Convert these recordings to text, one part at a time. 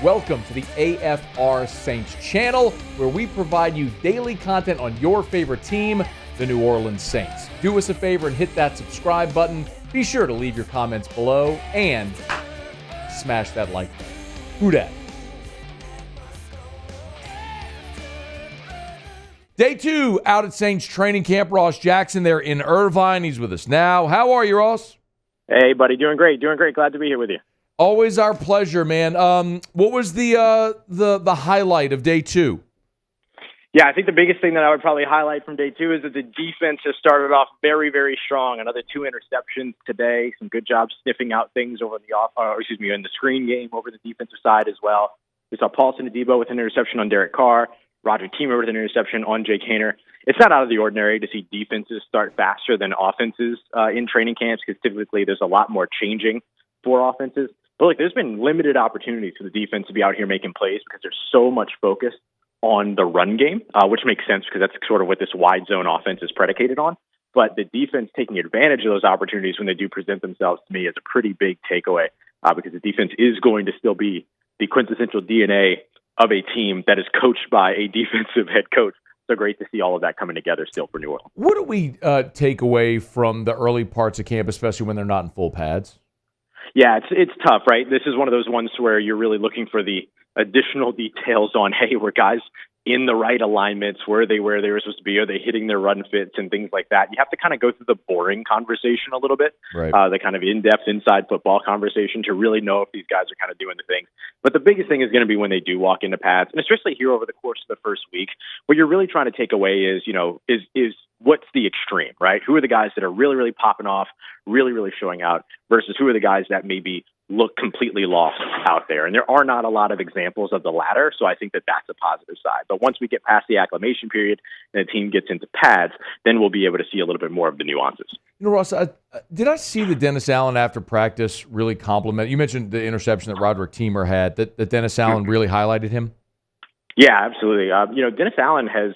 Welcome to the AFR Saints channel, where we provide you daily content on your favorite team, the New Orleans Saints. Do us a favor and hit that subscribe button. Be sure to leave your comments below and smash that like button. Who dat? Day 2 out at Saints training camp. Ross Jackson there in Irvine. He's with us now. How are you, Ross? Hey, buddy. Doing great. Glad to be here with you. Always our pleasure, man. What was the highlight of day 2? Yeah, I think the biggest thing that I would probably highlight from day 2 is that the defense has started off very, very strong. Another 2 interceptions today. Some good jobs sniffing out things over in the screen game over the defensive side as well. We saw Paulson Adebo with an interception on Derek Carr. Rodri Teamer with an interception on Jake Haener. It's not out of the ordinary to see defenses start faster than offenses in training camps, because typically there's a lot more changing for offenses. But look, there's been limited opportunities for the defense to be out here making plays because there's so much focus on the run game, which makes sense because that's sort of what this wide zone offense is predicated on. But the defense taking advantage of those opportunities when they do present themselves, to me, is a pretty big takeaway, because the defense is going to still be the quintessential DNA of a team that is coached by a defensive head coach. So great to see all of that coming together still for New Orleans. What do we take away from the early parts of camp, especially when they're not in full pads? Yeah, it's tough, right? This is one of those ones where you're really looking for the additional details on, hey, were guys in the right alignments? Were they where they were supposed to be? Are they hitting their run fits and things like that? You have to kind of go through the boring conversation a little bit, right? The kind of in-depth inside football conversation to really know if these guys are kind of doing the thing. But the biggest thing is going to be when they do walk into pads, and especially here over the course of the first week, what you're really trying to take away is, is what's the extreme, right? Who are the guys that are really, really popping off, really, really showing out, versus who are the guys that maybe look completely lost out there? And there are not a lot of examples of the latter, so I think that that's a positive side. But once we get past the acclimation period and the team gets into pads, then we'll be able to see a little bit more of the nuances. Ross, did I see that Dennis Allen after practice really compliment? You mentioned the interception that Rodri Teamer had, that Dennis Allen really highlighted him? Yeah, absolutely. Dennis Allen has,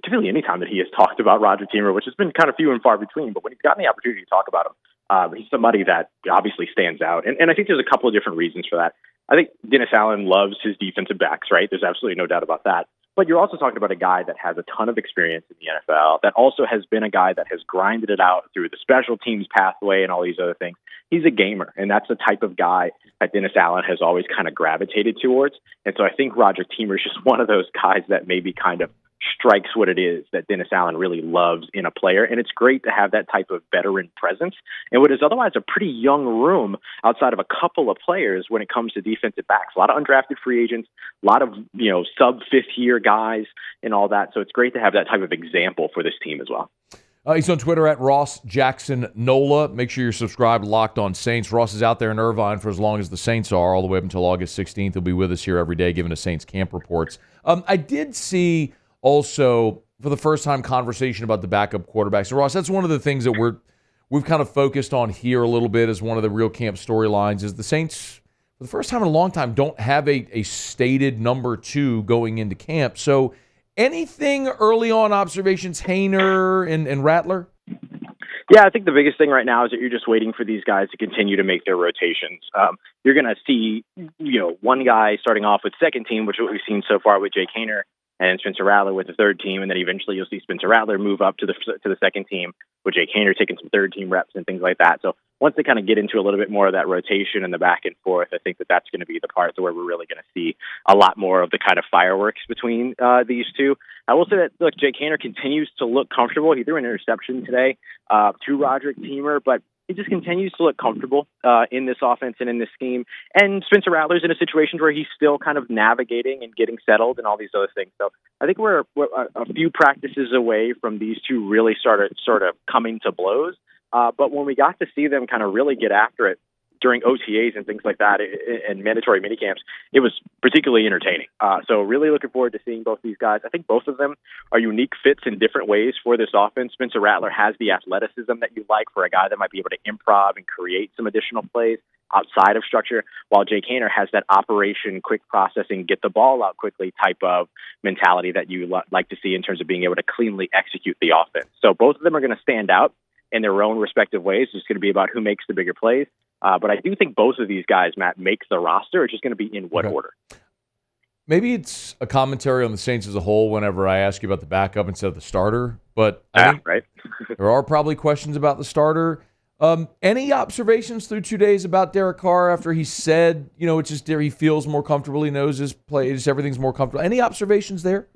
typically any time that he has talked about Rodri Teamer, which has been kind of few and far between, but when he's gotten the opportunity to talk about him, he's somebody that obviously stands out. And I think there's a couple of different reasons for that. I think Dennis Allen loves his defensive backs, right? There's absolutely no doubt about that. But you're also talking about a guy that has a ton of experience in the NFL, that also has been a guy that has grinded it out through the special teams pathway and all these other things. He's a gamer, and that's the type of guy that Dennis Allen has always kind of gravitated towards. And so I think Rodri Teamer is just one of those guys that maybe kind of strikes what it is that Dennis Allen really loves in a player. And it's great to have that type of veteran presence in what is otherwise a pretty young room outside of a couple of players when it comes to defensive backs. A lot of undrafted free agents, a lot of, sub-fifth year guys and all that. So it's great to have that type of example for this team as well. He's on Twitter at Ross Jackson Nola. Make sure you're subscribed, Locked On Saints. Ross is out there in Irvine for as long as the Saints are, all the way up until August 16th. He'll be with us here every day giving us Saints camp reports. I did see also, for the first time, conversation about the backup quarterbacks. So, Ross, that's one of the things that we've kind of focused on here a little bit as one of the real camp storylines is the Saints, for the first time in a long time, don't have a stated number 2 going into camp. So anything early on observations, Haener and Rattler? Yeah, I think the biggest thing right now is that you're just waiting for these guys to continue to make their rotations. You're going to see, one guy starting off with second team, which is what we've seen so far with Jake Haener, and Spencer Rattler with the third team, and then eventually you'll see Spencer Rattler move up to the second team, with Jake Haener taking some third team reps and things like that. So once they kind of get into a little bit more of that rotation and the back and forth, I think that that's going to be the part where we're really going to see a lot more of the kind of fireworks between these two. I will say that, look, Jake Haener continues to look comfortable. He threw an interception today to Rodri Teamer, but he just continues to look comfortable in this offense and in this scheme. And Spencer Rattler's in a situation where he's still kind of navigating and getting settled and all these other things. So I think we're a few practices away from these two really sort of coming to blows. But when we got to see them kind of really get after it during OTAs and things like that and mandatory minicamps, it was particularly entertaining. So really looking forward to seeing both these guys. I think both of them are unique fits in different ways for this offense. Spencer Rattler has the athleticism that you like for a guy that might be able to improv and create some additional plays outside of structure, while Jake Haener has that operation, quick processing, get the ball out quickly type of mentality that you like to see in terms of being able to cleanly execute the offense. So both of them are going to stand out in their own respective ways. It's going to be about who makes the bigger plays. But I do think both of these guys, Matt, make the roster. It's just going to be in what order. maybe it's a commentary on the Saints as a whole whenever I ask you about the backup instead of the starter, but I think right. there are probably questions about the starter. Any observations through 2 days about Derek Carr after he said, it's just he feels more comfortable, he knows his play, just everything's more comfortable. Any observations there?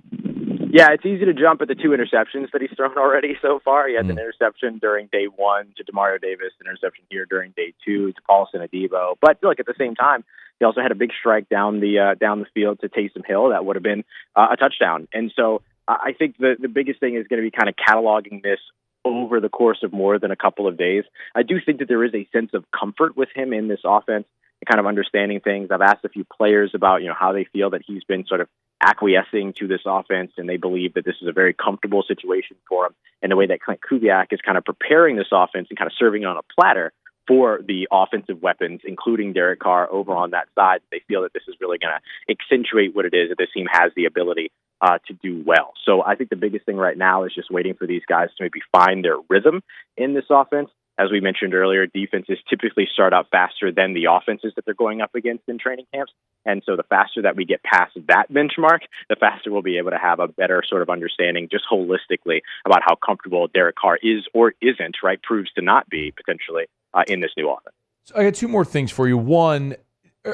Yeah, it's easy to jump at the 2 interceptions that he's thrown already so far. He had an interception during day 1 to Demario Davis, an interception here during day 2 to Paulson Adebo. But look, at the same time, he also had a big strike down the field to Taysom Hill that would have been a touchdown. And so I think the biggest thing is going to be kind of cataloging this over the course of more than a couple of days. I do think that there is a sense of comfort with him in this offense and kind of understanding things. I've asked a few players about, how they feel that he's been sort of acquiescing to this offense, and they believe that this is a very comfortable situation for him, and the way that Clint Kubiak is kind of preparing this offense and kind of serving it on a platter for the offensive weapons, including Derek Carr over on that side. They feel that this is really going to accentuate what it is that this team has the ability to do well. So I think the biggest thing right now is just waiting for these guys to maybe find their rhythm in this offense. As we mentioned earlier, defenses typically start out faster than the offenses that they're going up against in training camps. And so the faster that we get past that benchmark, the faster we'll be able to have a better sort of understanding just holistically about how comfortable Derek Carr is or isn't, right, proves to not be potentially in this new offense. So I got 2 more things for you. One,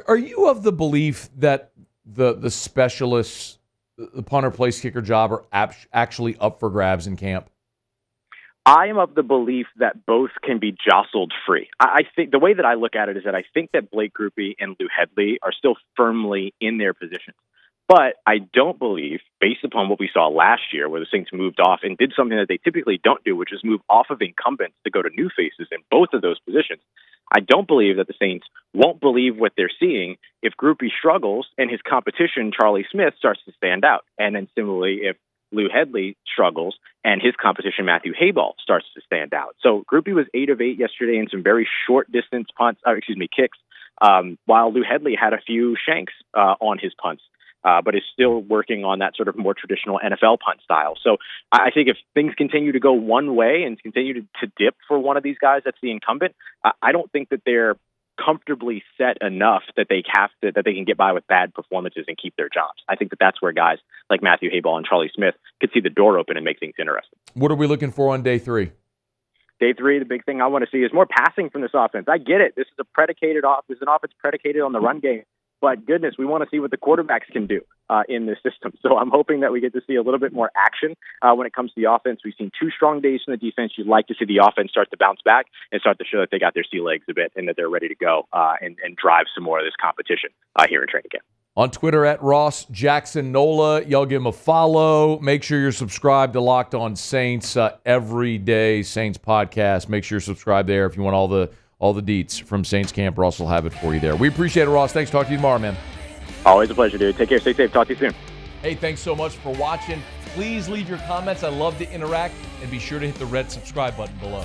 are you of the belief that the specialists, the punter, place kicker job are actually up for grabs in camp? I am of the belief that both can be jostled free. I think the way that I look at it is that I think that Blake Grupe and Lou Hedley are still firmly in their positions. But I don't believe, based upon what we saw last year, where the Saints moved off and did something that they typically don't do, which is move off of incumbents to go to new faces in both of those positions. I don't believe that the Saints won't believe what they're seeing if Grupe struggles and his competition, Charlie Smith, starts to stand out. And then similarly, if Lou Hedley struggles and his competition, Matthew Hayball, starts to stand out. So Grupe was 8 of 8 yesterday in some very short distance kicks, while Lou Hedley had a few shanks on his punts. But is still working on that sort of more traditional NFL punt style. So I think if things continue to go one way and continue to dip for one of these guys that's the incumbent, I don't think that they're comfortably set enough that they can get by with bad performances and keep their jobs. I think that that's where guys like Matthew Hayball and Charlie Smith could see the door open and make things interesting. What are we looking for on day 3? Day 3, the big thing I want to see is more passing from this offense. I get it. This is an offense predicated on the run game. But goodness, we want to see what the quarterbacks can do in this system. So I'm hoping that we get to see a little bit more action when it comes to the offense. We've seen 2 strong days from the defense. You'd like to see the offense start to bounce back and start to show that they got their sea legs a bit and that they're ready to go and drive some more of this competition here in training camp. On Twitter at Ross Jackson Nola. Y'all give him a follow. Make sure you're subscribed to Locked On Saints every day. Saints podcast. Make sure you're subscribed there if you want all the deets from Saints camp. Ross will have it for you there. We appreciate it, Ross. Thanks. Talk to you tomorrow, man. Always a pleasure, dude. Take care. Stay safe. Talk to you soon. Hey, thanks so much for watching. Please leave your comments. I love to interact. And be sure to hit the red subscribe button below.